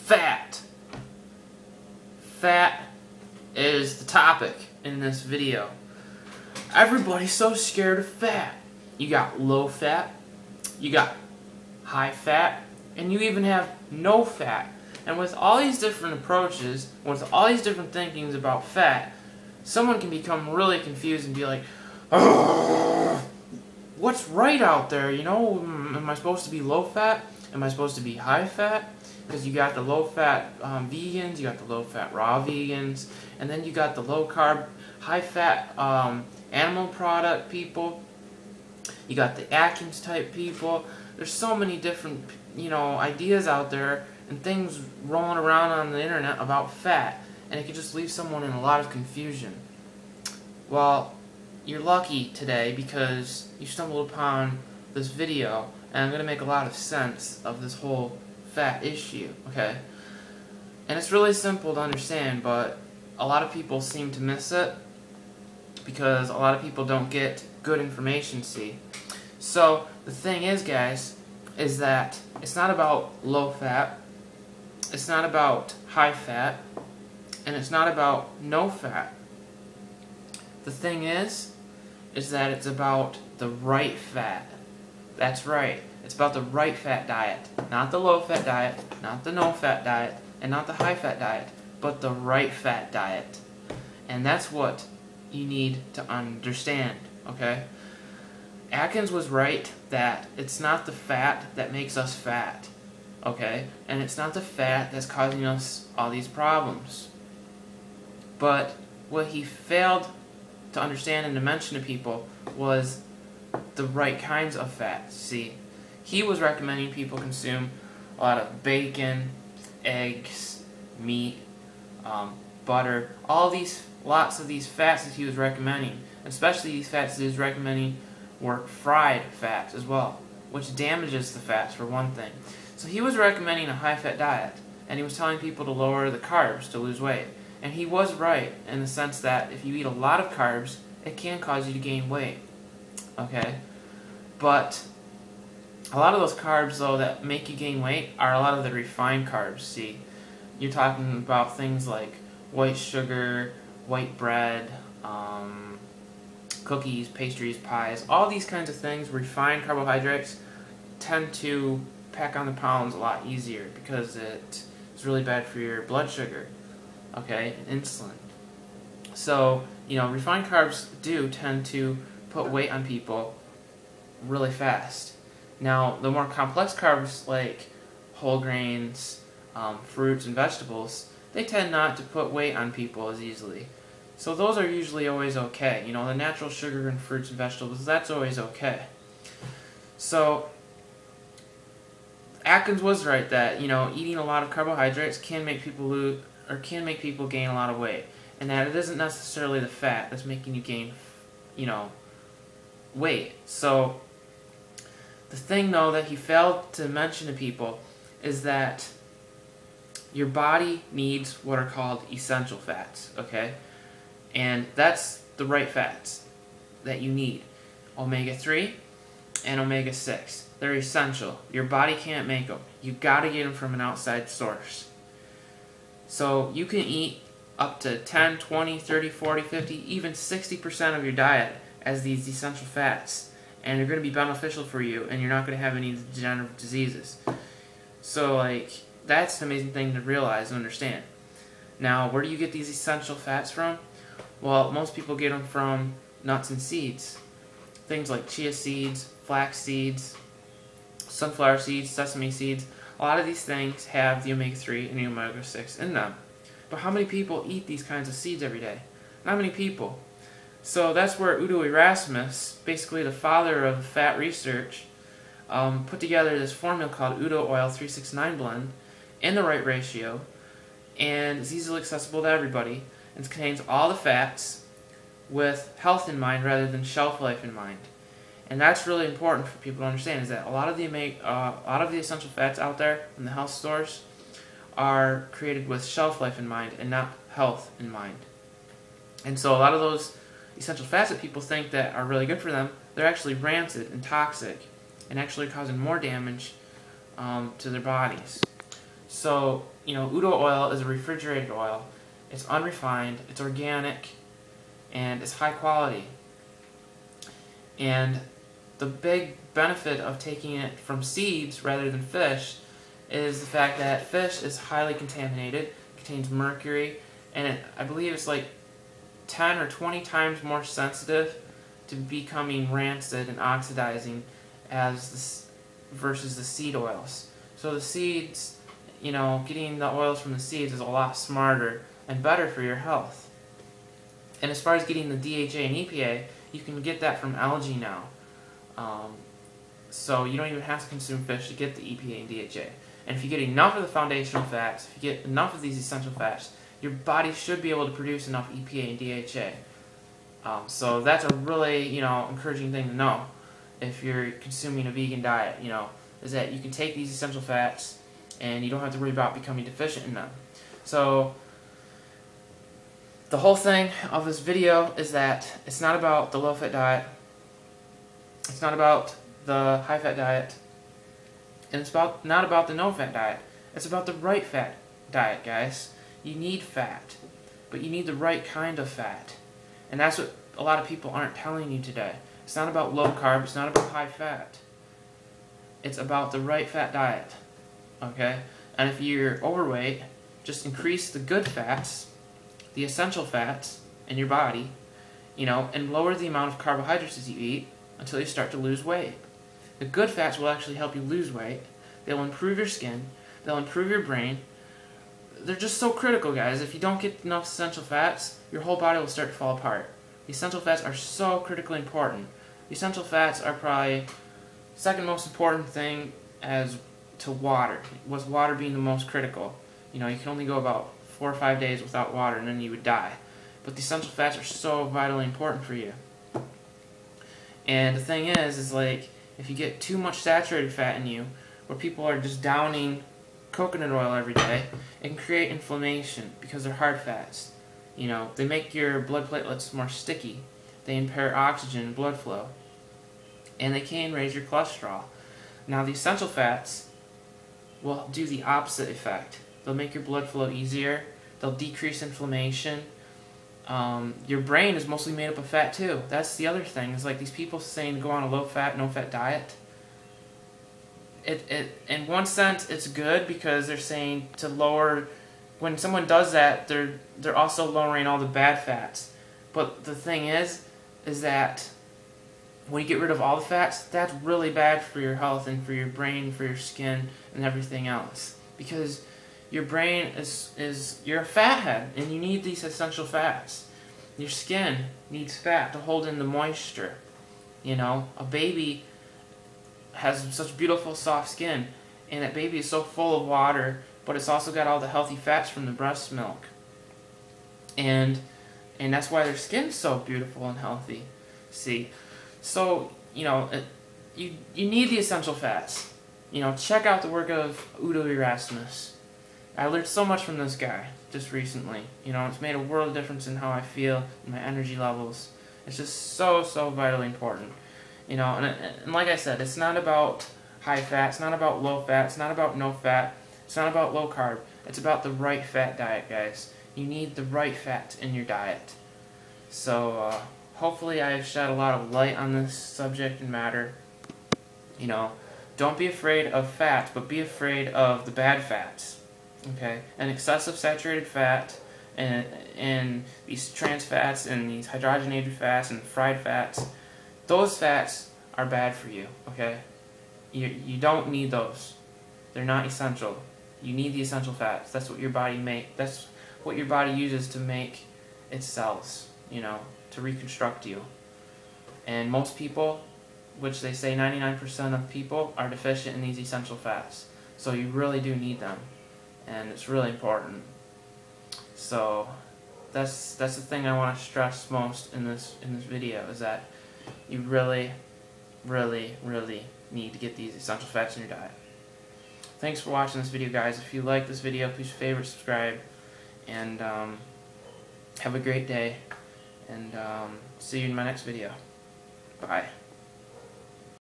Fat. Fat is the topic in this video. Everybody's so scared of fat. You got low fat, you got high fat, and you even have no fat. And with all these different approaches, with all these different thinkings about fat, someone can become really confused and be like, what's right out there? You know, am I supposed to be low fat? Am I supposed to be high fat? Because you got the low fat vegans, you got the low fat raw vegans, and then you got the low carb, high fat animal product people. You got the Atkins type people. There's so many different, ideas out there and things rolling around on the internet about fat, and it can just leave someone in a lot of confusion. Well, you're lucky today because you stumbled upon this video, and I'm going to make a lot of sense of this whole fat issue, okay? And it's really simple to understand, but a lot of people seem to miss it because a lot of people don't get good information, see? So, the thing is, guys, is that it's not about low fat, it's not about high fat, and it's not about no fat. The thing is that it's about the right fat. That's right. It's about the right fat diet. Not the low fat diet, not the no fat diet, and not the high fat diet, but the right fat diet. And that's what you need to understand, okay? Atkins was right that it's not the fat that makes us fat, okay? And it's not the fat that's causing us all these problems. But what he failed to understand and to mention to people was the right kinds of fats. See, he was recommending people consume a lot of bacon, eggs, meat, butter, lots of these fats that he was recommending. Especially these fats that he was recommending were fried fats as well, which damages the fats for one thing. So he was recommending a high-fat diet, and he was telling people to lower the carbs to lose weight. And he was right in the sense that if you eat a lot of carbs, it can cause you to gain weight. Okay? But a lot of those carbs, though, that make you gain weight are a lot of the refined carbs, see? You're talking about things like white sugar, white bread, cookies, pastries, pies, all these kinds of things, refined carbohydrates, tend to pack on the pounds a lot easier because it's really bad for your blood sugar, okay, and insulin. So, refined carbs do tend to put weight on people really fast. Now, the more complex carbs like whole grains, fruits, and vegetables, they tend not to put weight on people as easily. So those are usually always okay. The natural sugar in fruits and vegetables, that's always okay. So Atkins was right that, eating a lot of carbohydrates can make people gain a lot of weight. And that it isn't necessarily the fat that's making you gain, weight. So the thing, though, that he failed to mention to people is that your body needs what are called essential fats, okay? And that's the right fats that you need. Omega-3 and omega-6. They're essential. Your body can't make them. You gotta get them from an outside source. So you can eat up to 10, 20, 30, 40, 50, even 60% of your diet as these essential fats. And they're going to be beneficial for you, and you're not going to have any degenerative diseases. So, that's an amazing thing to realize and understand. Now, where do you get these essential fats from? Well, most people get them from nuts and seeds. Things like chia seeds, flax seeds, sunflower seeds, sesame seeds. A lot of these things have the omega-3 and the omega-6 in them. But how many people eat these kinds of seeds every day? Not many people. So that's where Udo Erasmus, basically the father of fat research, put together this formula called Udo Oil 369 blend in the right ratio, and it's easily accessible to everybody. It contains all the fats with health in mind rather than shelf life in mind. And that's really important for people to understand, is that a lot of the essential fats out there in the health stores are created with shelf life in mind and not health in mind. And so a lot of those essential fats that people think that are really good for them, they're actually rancid and toxic and actually causing more damage to their bodies. So, Udo oil is a refrigerated oil. It's unrefined, it's organic, and it's high quality. And the big benefit of taking it from seeds rather than fish is the fact that fish is highly contaminated, contains mercury, and I believe it's like 10 or 20 times more sensitive to becoming rancid and oxidizing versus the seed oils. So the seeds, getting the oils from the seeds is a lot smarter and better for your health. And as far as getting the DHA and EPA, you can get that from algae now. So you don't even have to consume fish to get the EPA and DHA. And if you get enough of the foundational fats, if you get enough of these essential fats, your body should be able to produce enough EPA and DHA. So that's a really, encouraging thing to know if you're consuming a vegan diet, is that you can take these essential fats and you don't have to worry about becoming deficient in them. So the whole thing of this video is that it's not about the low-fat diet, it's not about the high-fat diet, and it's not about the no-fat diet. It's about the right fat diet, guys. You need fat, but you need the right kind of fat. And that's what a lot of people aren't telling you today. It's not about low carb, it's not about high fat. It's about the right fat diet, okay? And if you're overweight, just increase the good fats, the essential fats in your body, and lower the amount of carbohydrates that you eat until you start to lose weight. The good fats will actually help you lose weight. They'll improve your skin. They'll improve your brain. They're just so critical, guys. If you don't get enough essential fats, your whole body will start to fall apart. The essential fats are so critically important. The essential fats are probably second most important thing as to water, with water being the most critical. You can only go about 4 or 5 days without water and then you would die. But the essential fats are so vitally important for you. And the thing is like, if you get too much saturated fat in you, where people are just downing coconut oil every day, it can create inflammation because they're hard fats. They make your blood platelets more sticky. They impair oxygen and blood flow. And they can raise your cholesterol. Now the essential fats will do the opposite effect. They'll make your blood flow easier. They'll decrease inflammation. Your brain is mostly made up of fat too. That's the other thing. It's like these people saying to go on a low-fat, no-fat diet. In one sense, it's good because they're saying to lower. When someone does that, they're also lowering all the bad fats. But the thing is that when you get rid of all the fats, that's really bad for your health and for your brain, for your skin, and everything else. Because your brain you're a fathead, and you need these essential fats. Your skin needs fat to hold in the moisture. A baby has such beautiful soft skin, and that baby is so full of water, but it's also got all the healthy fats from the breast milk. And that's why their skin's so beautiful and healthy. See? So, you need the essential fats. Check out the work of Udo Erasmus. I learned so much from this guy just recently. It's made a world of difference in how I feel, and my energy levels. It's just so vitally important. And like I said, it's not about high fat, it's not about low fat, it's not about no fat, it's not about low carb. It's about the right fat diet, guys. You need the right fat in your diet. So, hopefully I've shed a lot of light on this subject and matter. Don't be afraid of fat, but be afraid of the bad fats. Okay, and excessive saturated fat, and these trans fats, and these hydrogenated fats, and fried fats, those fats are bad for you. Okay, you don't need those. They're not essential. You need the essential fats. That's what your body That's what your body uses to make its cells. To reconstruct you. And most people, which they say 99% of people, are deficient in these essential fats. So you really do need them. And it's really important. So that's the thing I want to stress most in this video, is that you really need to get these essential fats in your diet. Thanks for watching this video, guys. If you like this video, please favorite, subscribe, and have a great day. And see you in my next video. Bye.